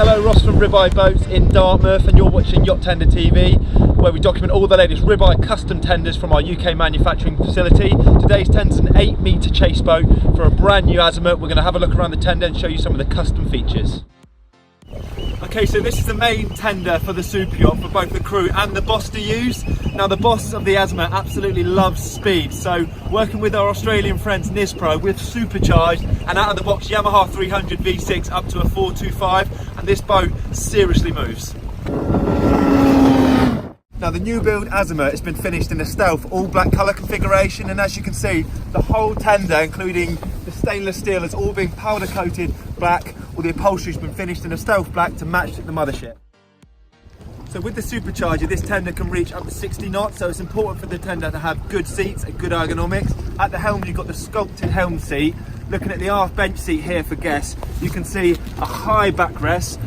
Hello, Ross from Ribeye Boats in Dartmouth, and you're watching Yacht Tender TV, where we document all the latest Ribeye custom tenders from our UK manufacturing facility. Today's tender's an 8-metre chase boat for a brand new Azimut. We're going to have a look around the tender and show you some of the custom features. Okay, so this is the main tender for the super yacht for both the crew and the boss to use. Now the boss of the Azimut absolutely loves speed, so working with our Australian friends Nispro with Supercharged and out of the box Yamaha 300 V6 up to a 425, and this boat seriously moves. Now the new build Azimut has been finished in a stealth all black colour configuration, and as you can see the whole tender including the stainless steel has all been powder coated black. All the upholstery has been finished in a stealth black to match the mothership. So with the Supercharger, this tender can reach up to 60 knots, so it's important for the tender to have good seats and good ergonomics. At the helm you've got the sculpted helm seat. Looking at the aft bench seat here for guests, you can see a high backrest,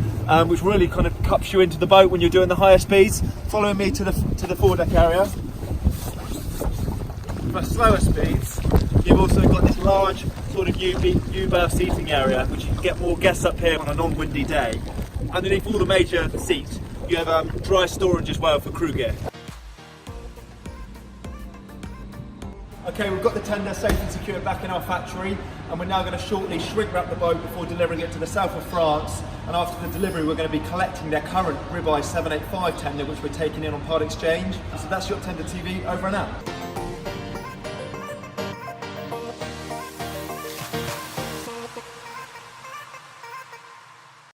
which really kind of cups you into the boat when you're doing the higher speeds. Following me to the foredeck area. For slower speeds, you've also got this large sort of U-berth seating area, which you can get more guests up here on a non-windy day. Underneath all the major seats, you have dry storage as well for crew gear. Okay, we've got the tender safe and secure back in our factory, and we're now going to shortly shrink wrap the boat before delivering it to the south of France. And after the delivery, we're going to be collecting their current Ribeye 785 tender, which we're taking in on part exchange. So that's Yacht Tender TV, over and out.